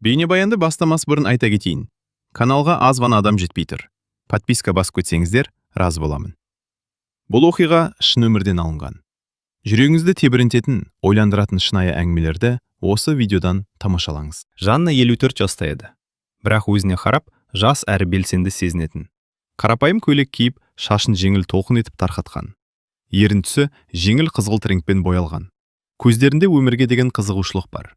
Бейнебаянды бастамас бұрын айта кетейін. Каналға аз ғана адам жетпей тұр. Подписка басып кетсеңіздер, разы боламын. Бұл оқиға шын өмірден алынған. Жүрегіңізді тебірентетін, ойландыратын шынайы әңгімелерді осы видеодан тамашалаңыз. Жанна 54 жаста еді. Бірақ өзіне қарап, жас әрі белсенді сезінетін. Қарапайым көйлек киіп, шашын жеңіл толқын етіп тарқатқан. Ерін түсі жеңіл қызғылт реңкпен боялған. Көздерінде өмірге деген қызығушылық бар.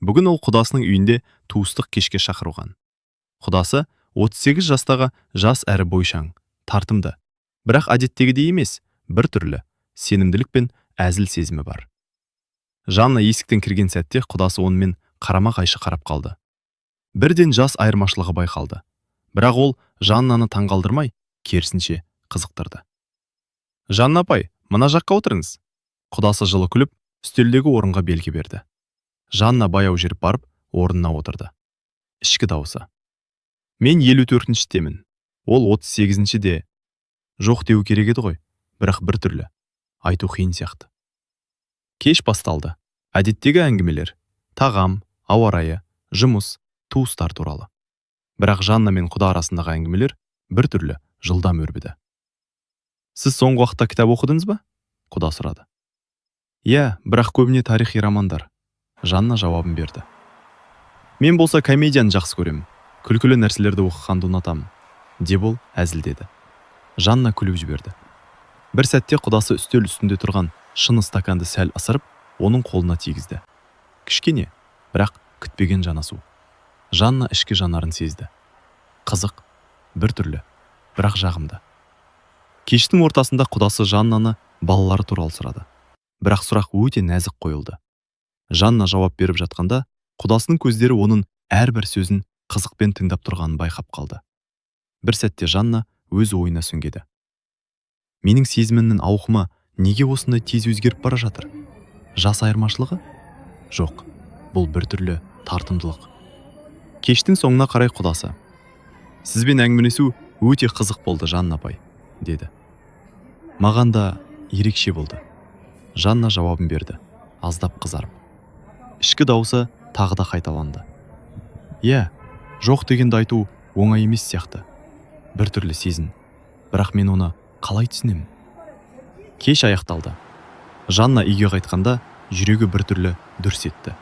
Бүгін ол құдасының үйінде туыстық кешке шақырылған. Құдасы 38 жастағы жас әрі бойшаң, тартымды. Бірақ әдеттегідей емес, бір түрлі сенімділік пен әзіл сезімі бар. Жанна есіктен кірген сәтте құдасы онымен қарама-қайшы қарап қалды. Бірден жас айырмашылығы байқалды. Бірақ ол Жаннаны таңғалдырмай, керісінше қызықтырды. Жанна апай, мына жаққа отырыңыз. Құдасы жылы күліп, үстелдегі орынға белгі берді. Жанна баяу жүріп барып, орнына отырды. Ішкі дауысы. Мен 54-шідемін. Ол 38-де. Жоқ деу керек еді ғой, бірақ бір түрлі. Айту қиын сияқты. Кеш басталды. Әдеттегі әңгімелер, тағам, ауа райы, жұмыс, туыстар туралы. Бірақ Жанна мен құда арасындағы әңгімелер бір түрлі жылдам өрбіді. Сіз соңғы уақытта кітап оқыдыңыз ба? Құда сұрады. Иә, бірақ көбіне тарихи романдар. Жанна жауабын берді. Мен болса комедияны жақсы көремін. Күлкілі нәрселерді оқығанды ұнатамын. Деп ол әзілдеді. Жанна күліп жіберді. Бір сәтте құдасы үстел үстінде тұрған шыны стаканды сәл ысырып, оның қолына тигізді. Кішкене, бірақ күтпеген жанасу. Жанна ішкі жанарын сезді. Қызық, бір түрлі, бірақ жағымды. Кештің ортасында құдасы Жаннаны балалары туралы сұрады. Бірақ сұрақ өте нәзік қойылды. Жанна жауап беріп жатқанда, құдасының көздері оның әрбір сөзін қызықпен тыңдап тұрғанын байқап қалды. Бір сәтте Жанна өз ойына сүңгеді. Менің сезімімнің ауқымы неге осындай тез өзгеріп бара жатыр? Жас айырмашылығы? Жоқ, бұл бір түрлі тартымдылық. Кештің соңына қарай құдасы. Сізбен әңгімелесу өте қызық болды, Жанна апай, деді. Маған да ерекше болды. Жанна жауабын берді, аздап қызарып. Ішкі дауысы тағы да қайталанды. Иә, жоқ дегенді айту оңай емес сияқты. Бір түрлі сезім, бірақ мен оны қалай түсінемін? Кеш аяқталды. Жанна үйге қайтқанда жүрегі бір түрлі дүрс етті.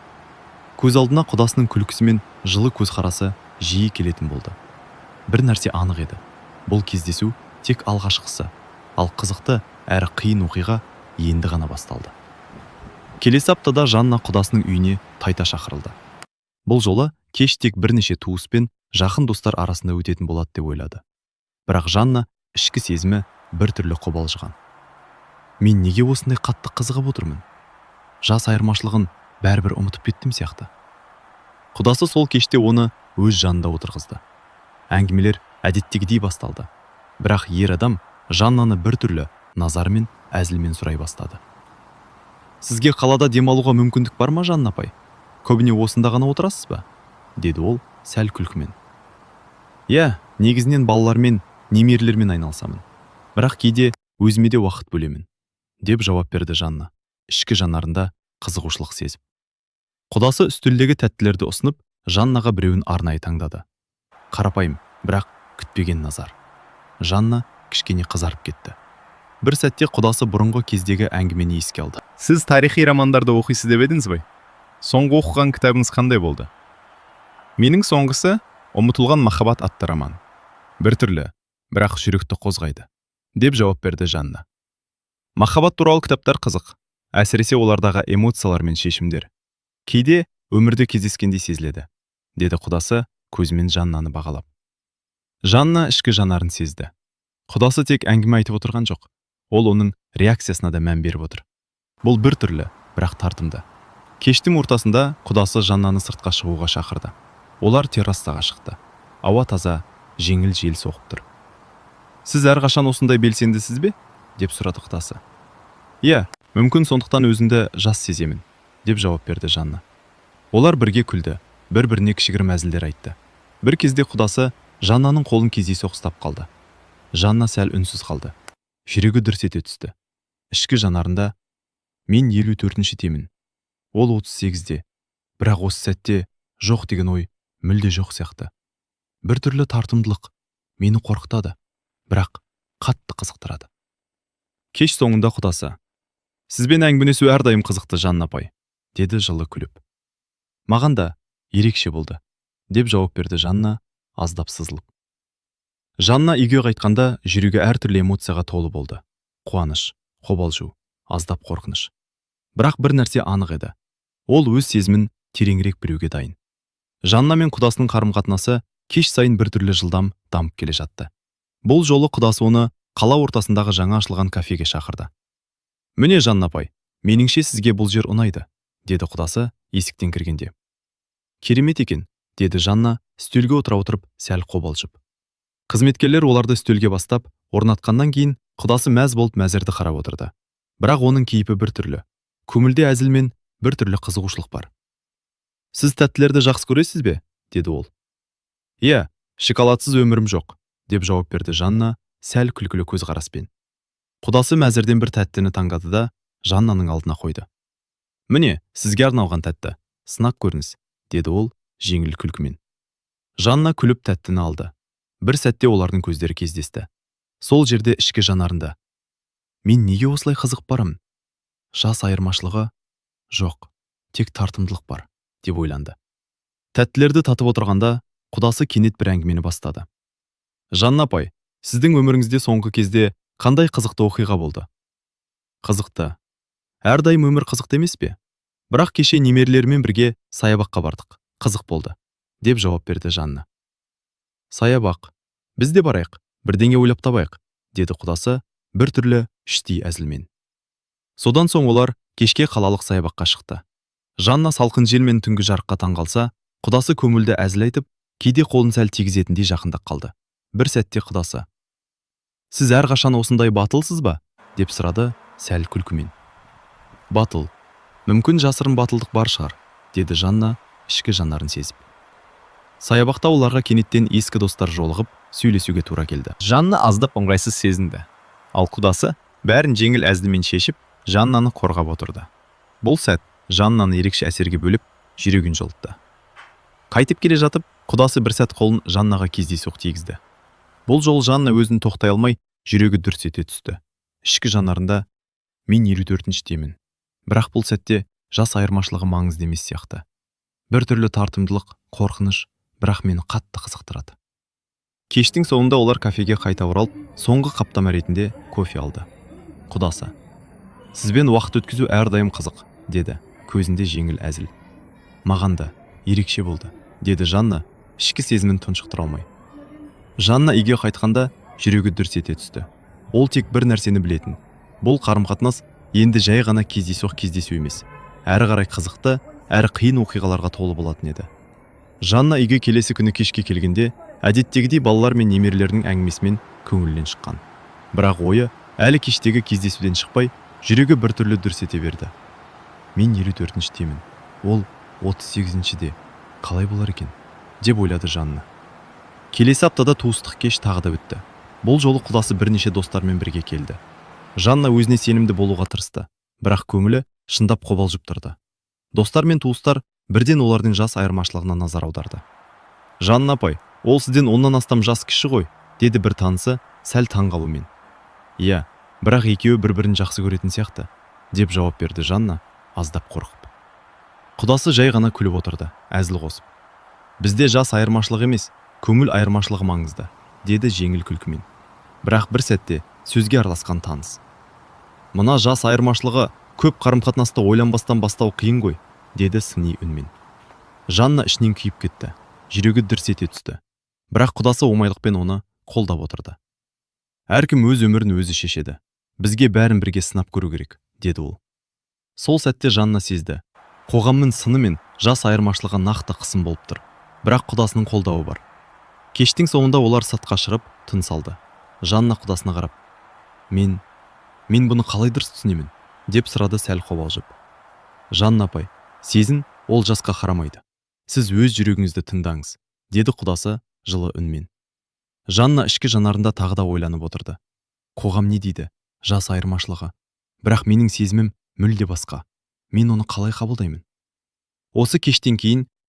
Көз алдына құдасының күлкісі мен жылы көзқарасы жиі келетін болды. Бір нәрсе анық еді. Бұл кездесу тек алғашқысы, ал қызықты әрі қиын оқиға енді ғана басталды. Келесі аптада Жанна құдасының үйіне тайта шақырылды. Бұл жолы кеш тек бірнеше туыс пен жақын достар арасында өтетін болады деп ойлады. Бірақ Жанна ішкі сезімі бір түрлі қобалжыған. Мен неге осындай қатты қызығып отырмын? Жас айырмашылығын бәрібір ұмытып кеттім сияқты. Құдасы сол кеште оны өз жанында отырғызды. Әңгімелер әдеттегідей басталды. Бірақ ер адам Жаннаны бір түрлі назармен, әзілмен сұрай бастады. Сізге қалада демалуға мүмкіндік бар ма, Жанна апай? Көбіне осында ғана отырасыз ба? Деді ол сәл күлкімен. Иә, негізінен балалармен, немерелермен айналысамын. Бірақ кейде өзіме де уақыт бөлемін, деп жауап берді Жанна, ішкі жанарында қызығушылық сезіп. Құдасы үстелдегі тәттілерді ұсынып, Жаннаға біреуін арнайы таңдады. Қарапайым, бірақ күтпеген назар. Жанна кішкене қызарып кетті. Бір сәтте құдасы бұрынғы кездегі әңгімені еске алды. Сіз тарихи романдарды оқисыз деп едіңіз бе? Соңғы оқыған кітабыңыз қандай болды? Менің соңғысы «Ұмытылған махаббат» атты роман. Бір түрлі, бірақ жүректі қозғайды, деп жауап берді Жанна. Махаббат туралы кітаптар қызық, әсіресе олардағы эмоциялар мен шешімдер. Кейде өмірде кездескендей сезіледі, деді құдасы көзімен Жаннаны бағалап. Жанна ішкі жанарын сезді. Құдасы тек әңгіме айтып отырған жоқ, ол оның реакциясына да мән беріп отыр. Бұл бір түрлі, бірақ тартымды. Кештің ортасында құдасы Жаннаны сыртқа шығуға шақырды. Олар террасаға шықты. Ауа таза, жеңіл жел соғып тұр. Сіз әрқашан осындай белсендісіз бе? Деп сұрады құдасы. Иә, мүмкін сондықтан өзімді жас сеземін, деп жауап берді Жанна. Олар бірге күлді, бір-біріне кішігірім әзілдер айтты. Бір кезде құдасы Жаннаның қолын кездейсоқ ұстап қалды. Жанна сәл үнсіз қалды. Жүрегі дүрс ете түсті. Ішкі жанарында мен 54-шідемін. Ол 38-де. Бірақ осы сәтте жоқ деген ой мүлде жоқ сияқты. Біртүрлі тартымдылық мені қорқытады, бірақ қатты қызықтырады. Кеш соңында құдасы: "Сізбен әңгімелесу әрдайым қызықты, Жанна апай", деді жылы күліп. "Маған да ерекше болды", деп жауап берді Жанна, аздап сызылып. Жанна үйге қайтқанда жүрегі әртүрлі эмоцияға толы болды. Қуаныш, қобалжу, аздап қорқыныш. Бірақ бір нәрсе анық еді. Ол өз сезімін тереңірек білуге дайын. Жанна мен құдасының қарым-қатынасы кеш сайын біртүрлі жылдам дамып келе жатты. Бұл жолы құдасы оны қала ортасындағы жаңа ашылған кафеге шақырды. "Міне, Жанна апай, меніңше сізге бұл жер ұнайды", деді құдасы есіктен кіргенде. "Керемет екен", деді Жанна үстелге отыра отырып сәл қобалжып. Қызметкерлер оларды үстелге бастап орнатқаннан кейін құдасы мәз болып мәзірді қарап отырды. Бірақ оның кейпі біртүрлі. Көңілде әзіл мен біртүрлі қызығушылық бар. "Сіз тәттілерді жақсы көресіз бе?" деді ол. "Иә, шоколадсыз өмірім жоқ", деп жауап берді Жанна сәл күлкілі көзқараспен. Құдасы мәзірден бір тәттіні таңдады да Жаннаның алдына қойды. "Міне, сізге арналған тәтті, сынап көріңіз", деді ол жеңіл күлкімен. Жанна күліп тәттіні алды. Бір сәтте олардың көздері кездесті. Сол жерде ішкі жанарында: "Мен неге осылай қызық барым? Жас айырмашылығы жоқ, тек тартымдылық бар", деп ойланды. Тәттілерді татып отырғанда құдасы кенет бір әңгімені бастады. "Жанна апай, сіздің өміріңізде соңғы кезде қандай қызықты оқиға болды?" "Қызықты. Әрдайым өмір қызықты емес пе? Бірақ кеше немерелермен бірге саябаққа бардық. Қызық болды", деп жауап берді Жанна. "Саябақ. Біз де барайық, бірдеңе ойлап табайық", деді құдасы біртүрлі іштей әзілмен. Содан соң олар кешке қалалық саябаққа шықты. Жанна салқын жел мен түнгі жарыққа таңғалса, құдасы көңілді әзіл айтып, кейде қолын сәл тигізетіндей жақындап қалды. Бір сәтте құдасы: "Сіз әрқашан осындай батылсыз ба?" деп сұрады сәл күлкімен. "Батыл. Мүмкін жасырын батылдық бар шығар", деді Жанна ішкі жанарын сезіп. Саябақта оларға кенеттен ескі достар жолығып, сөйлесуге тура келді. Жанна аздап ыңғайсыз сезінді. Ал құдасы бәрін жеңіл әзілмен шешіп, Жаннаны қорғап отырды. Бұл сәт Жаннаны ерекше әсерге бөліп, жүрегін жылытты. Қайтып келе жатып, құдасы бір сәт қолын Жаннаға кездейсоқ тигізді. Бұл жол Жанна өзін тоқтай алмай, жүрегі дүрс ете түсті. Ішкі жанарында: "Мен 54-темін. Бірақ бұл сәтте жас айырмашылығы маңызды емес сияқты. Біртүрлі тартымдылық, қорқыныш, бірақ мені қатты қызықтырады". Кештің соңында олар кафеге қайта оралып, соңғы қаптама ретінде кофе алды. Құдасы: "Сізбен уақыт өткізу әрдайым қызық", деді, көзінде жеңіл әзіл. "Маған да ерекше болды", деді Жанна, ішкі сезімін тұншықтыра алмай. Жанна үйге қайтқанда жүрегі дүрс ете түсті. Ол тек бір нәрсені білетін: бұл қарым-қатынас енді жай ғана кездейсоқ кездесу емес, әрі қарай қызықты, әрі қиын оқиғаларға толы болатын еді. Жанна үйге келесі күні кешке келгенде, әдеттегідей балалар мен немерелерінің әңгімесімен көңілінен шыққан. Бірақ ойы әлі кештегі кездесуден шықпай, жүрегі біртүрлі дүрс ете берді. "Мен 54-темін. Ол 38-де. Қалай болар екен?" деп ойлады Жанна. Келесі аптада туыстық кеш тағы да өтті. Бұл жолы құдасы бірнеше достармен бірге келді. Жанна өзіне сенімді болуға тырысты, бірақ көңілі шындап қобалжып тұрды. Достар мен туыстар бірден олардың жас айырмашылығына назар аударды. "Жанна апай, ол сізден 10-нан астам жас кіші ғой", деді бір танысы сәл таңғалумен. "Иә, бірақ екеуі бір-бірін жақсы көретін сияқты", деп жауап берді Жанна, аздап қорқып. Құдасы жай ғана күліп отырды, әзіл қосып. "Бізде жас айырмашылығы емес, көңіл айырмашылығы маңызды", деді жеңіл күлкімен. Бірақ бір сәтте сөзге араласқан таныс: "Мына жас айырмашылығы көп қарым-қатынасты ойланбастан бастау қиын ғой", деді сыни үнмен. Жанна ішінен күйіп кетті, жүрегі дүрс ете түсті. Бірақ құдасы оңайлықпен оны қолдап отырды. "Әркім өз өмірін өзі шешеді. Бізге бәрін бірге сынап көру керек", деді ол. Сол сәтте Жанна сезді: қоғамның сыны мен жас айырмашылығы нақты қысым болып тұр. Бірақ құдасының қолдауы бар. Кештің соңында олар сыртқа шығып тыныс алды. Жанна құдасына қарап: Мен бұны қалай дұрыс түсінемін?" деп сұрады сәл қобалжып. "Жанна апай, сезін ол жасқа қарамайды. Сіз өз жүрегіңізді тыңдаңыз", деді құдасы жылы үнмен. Жанна ішкі жанарында тағы да ойланып отырды. Қоғам не дейді? Жас айырмашылығы. Бірақ менің сезімім мүлде басқа. Мен оны қалай қабылдаймын? Осы кештен кейін